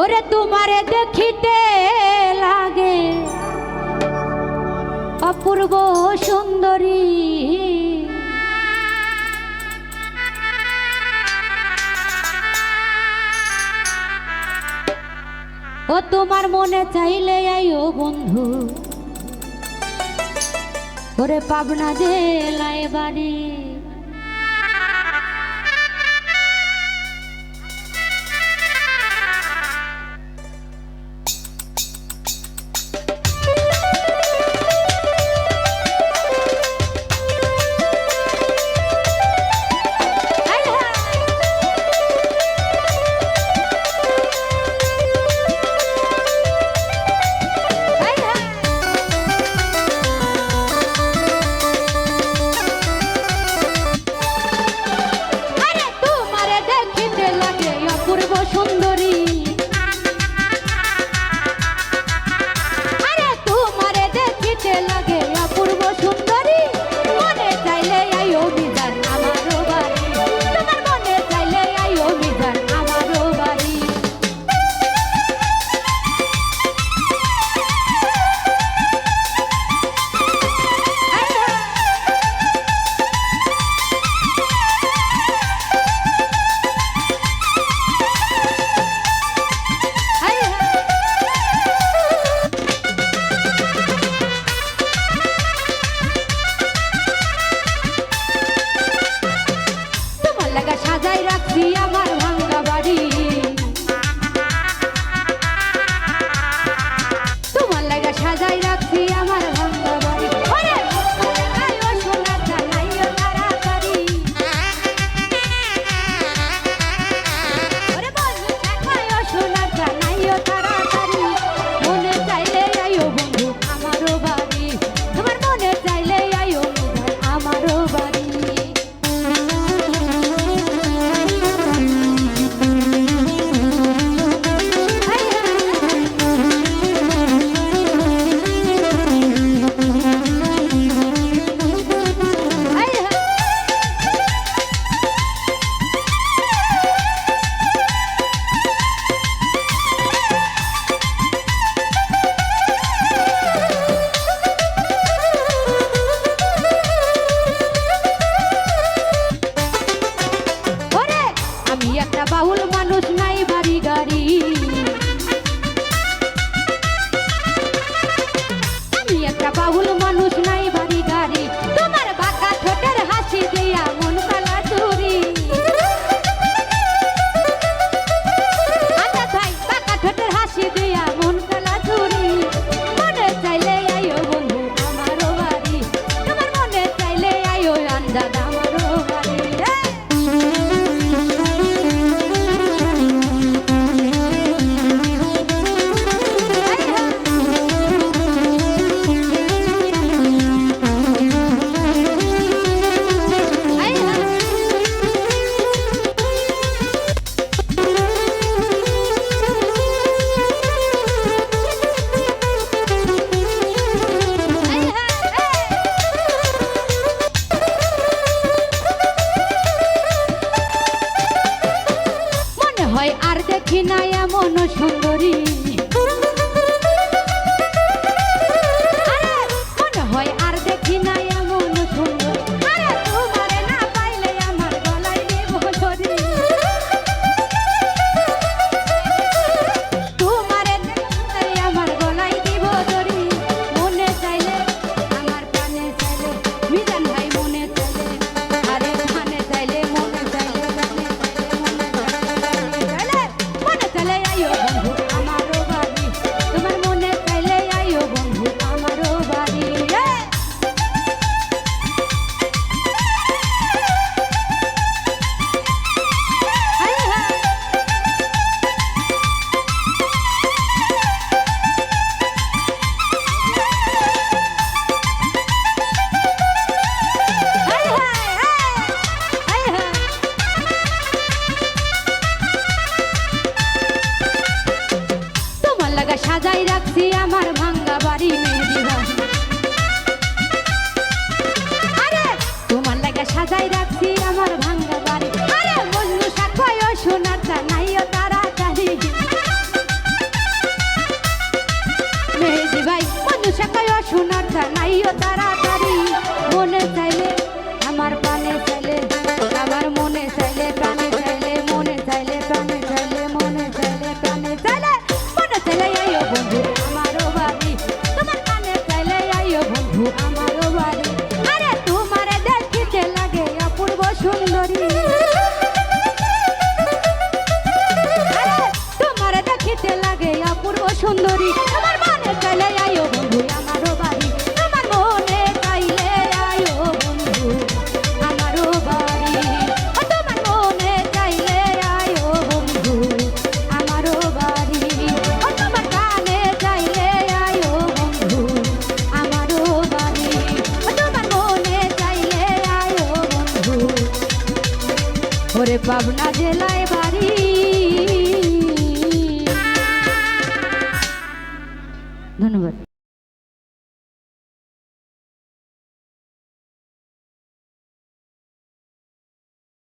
ওরে তোমারে দেখিতে লাগে অপূর্ব সুন্দরী, ও তোমার মনে চাইলে আইও বন্ধু, ওরে পাবনা জেলায় বাড়ি। বাউল মানুষ নাই বাড়ি গাড়ি, আমি একটা বাউল মানুষ নাই বাড়ি গাড়ি, তোমার বাঁকা ঠোঁটের হাসি দিয়া মন কালা চুরি। আচ্ছা ভাই, বাঁকা ঠোঁটের হাসি দিয়া মন কালা চুরি। মনে চাইলে আইও বন্ধু আমারও বাড়ি, তোমার মনে চাইলে আইও আন্দাজ আমারও বাড়ি। আর দেখি না এমন সুন্দরী, মনে হয় আর দেখি না এমন সুন্দর, তোমারে না পাইলে আমার গলায় দেব ধরি। তোমারে আমার গলায় দিব ধরি, মনে চাইলে আমার প্রাণে চাইলে মিজান ভাই মনে চাইলে, আরে প্রাণে চাইলে মনে চাইলে প্রাণে চাইলে মনে চাইলে আইও বন্ধু আমারও সুন্দরী তোমার মনে চাইলে আয়ো বন্ধু আমারও বাড়ি তোমার মনে চাইলে আয়ো বন্ধু আমারও বাড়ি ও তোমার মনে চাইলে আয়ো বন্ধু আমারও বাড়ি ও তোমার কানে চাইলে আয়ো বন্ধু আমারও বাড়ি ও তোমার মনে চাইলে আয়ো বন্ধু ওরে পাবনা জেলায় বাড়ি ধন্যবাদ।